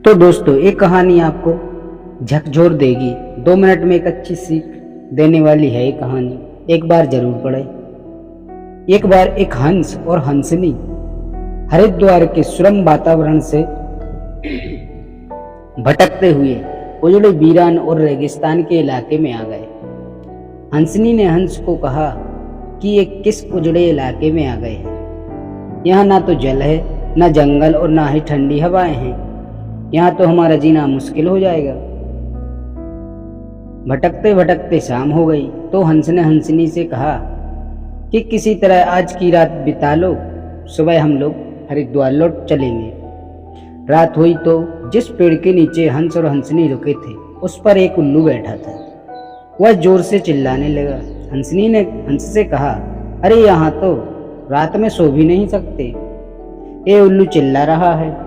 तो दोस्तों, एक कहानी आपको झकझोर देगी। 2 मिनट में एक अच्छी सीख देने वाली है ये कहानी। एक बार जरूर पढ़े। एक बार एक हंस और हंसनी हरिद्वार के सुरम वातावरण से भटकते हुए उजड़े वीरान और रेगिस्तान के इलाके में आ गए। हंसनी ने हंस को कहा कि ये किस उजड़े इलाके में आ गए हैं। यहाँ ना तो जल है, ना जंगल और ना ही ठंडी हवाएं हैं। यहाँ तो हमारा जीना मुश्किल हो जाएगा। भटकते भटकते शाम हो गई तो हंस ने हंसनी से कहा कि किसी तरह आज की रात बिता लो, सुबह हम लोग हरिद्वार लौट चलेंगे। रात हुई तो जिस पेड़ के नीचे हंस और हंसनी रुके थे उस पर एक उल्लू बैठा था। वह जोर से चिल्लाने लगा। हंसनी ने हंस से कहा, अरे यहाँ तो रात में सो भी नहीं सकते, ये उल्लू चिल्ला रहा है।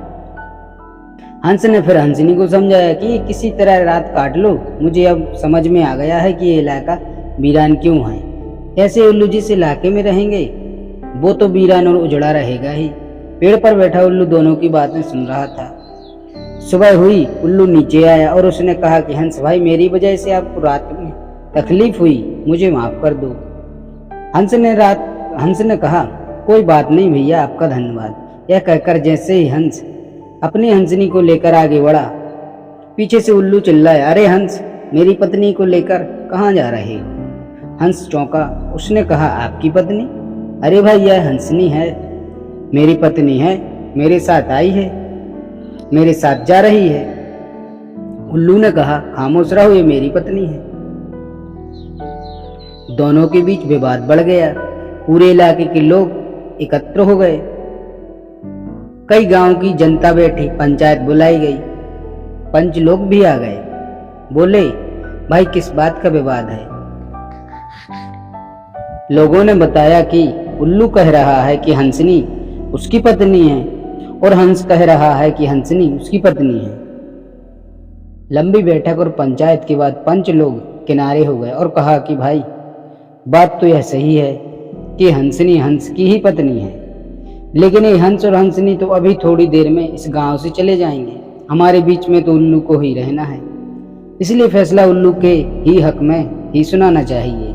हंस ने फिर हंसनी को समझाया कि किसी तरह रात काट लो, मुझे अब समझ में आ गया है कि ये इलाका वीरान क्यों है। ऐसे उल्लू जिस इलाके में रहेंगे वो तो वीरान और उजड़ा रहेगा ही। पेड़ पर बैठा उल्लू दोनों की बातें सुन रहा था। सुबह हुई, उल्लू नीचे आया और उसने कहा कि हंस भाई, मेरी वजह से आपको रात में तकलीफ हुई, मुझे माफ कर दो। हंस ने कहा, कोई बात नहीं भैया, आपका धन्यवाद। यह कहकर जैसे ही हंस अपनी हंसनी को लेकर आगे बढ़ा, पीछे से उल्लू चिल्लाया, अरे हंस, मेरी पत्नी को लेकर कहाँ जा रहे हो? हंस चौंका। उसने कहा, आपकी पत्नी? अरे भाई, यह हंसनी है, मेरी पत्नी है, मेरे साथ आई है, मेरे साथ जा रही है। उल्लू ने कहा, खामोश रहो, ये मेरी पत्नी है। दोनों के बीच विवाद बढ़ गया। पूरे इलाके के लोग एकत्र हो गए। कई गांव की जनता बैठी, पंचायत बुलाई गई, पंच लोग भी आ गए। बोले, भाई किस बात का विवाद है? लोगों ने बताया कि उल्लू कह रहा है कि हंसनी उसकी पत्नी है और हंस कह रहा है कि हंसनी उसकी पत्नी है। लंबी बैठक और पंचायत के बाद पंच लोग किनारे हो गए और कहा कि भाई, बात तो यह सही है कि हंसनी हंस की ही पत्नी है, लेकिन ये हंस और हंसनी तो अभी थोड़ी देर में इस गांव से चले जाएंगे। हमारे बीच में तो उल्लू को ही रहना है, इसलिए फैसला उल्लू के ही हक में ही सुनाना चाहिए।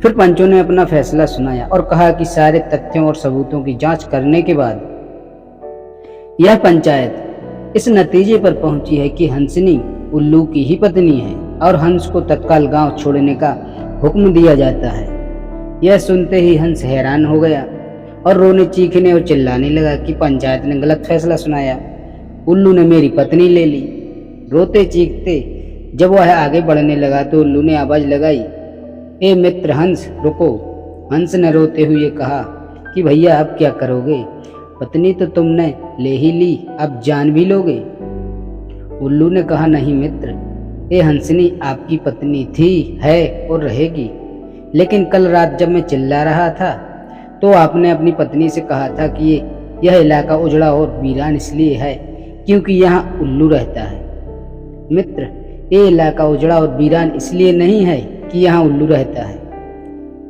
फिर पंचों ने अपना फैसला सुनाया और कहा कि सारे तथ्यों और सबूतों की जांच करने के बाद यह पंचायत इस नतीजे पर पहुंची है कि हंसनी उल्लू की ही पत्नी है और हंस को तत्काल गांव छोड़ने का हुक्म दिया जाता है। यह सुनते ही हंस हैरान हो गया और रोने, चीखने और चिल्लाने लगा कि पंचायत ने गलत फैसला सुनाया, उल्लू ने मेरी पत्नी ले ली। रोते चीखते जब वह आगे बढ़ने लगा तो उल्लू ने आवाज लगाई, ए मित्र हंस, रुको। हंस ने रोते हुए कहा कि भैया, अब क्या करोगे? पत्नी तो तुमने ले ही ली, अब जान भी लोगे? उल्लू ने कहा, नहीं मित्र, ये हंसनी आपकी पत्नी थी, है और रहेगी, लेकिन कल रात जब मैं चिल्ला रहा था तो आपने अपनी पत्नी से कहा था कि यह इलाका उजड़ा और वीरान इसलिए है क्योंकि यहाँ उल्लू रहता है। मित्र, ये इलाका उजड़ा और वीरान इसलिए नहीं है कि यहाँ उल्लू रहता है।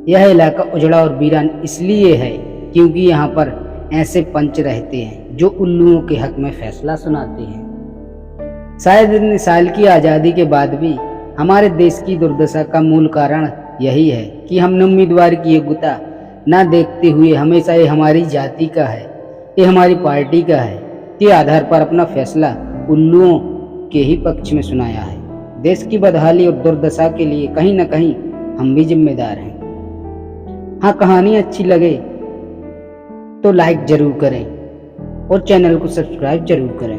यह इलाका उजड़ा और वीरान इसलिए है क्योंकि यहाँ पर ऐसे पंच रहते हैं जो उल्लुओं के हक में फैसला सुनाते हैं। शायद इतने साल की आज़ादी के बाद भी हमारे देश की दुर्दशा का मूल कारण यही है कि हमने उम्मीदवार की योग्यता ना देखते हुए हमेशा ये हमारी जाति का है, ये हमारी पार्टी का है के आधार पर अपना फैसला उल्लुओं के ही पक्ष में सुनाया है। देश की बदहाली और दुर्दशा के लिए कहीं ना कहीं हम भी जिम्मेदार हैं। हाँ, कहानी अच्छी लगे तो लाइक जरूर करें और चैनल को सब्सक्राइब जरूर करें।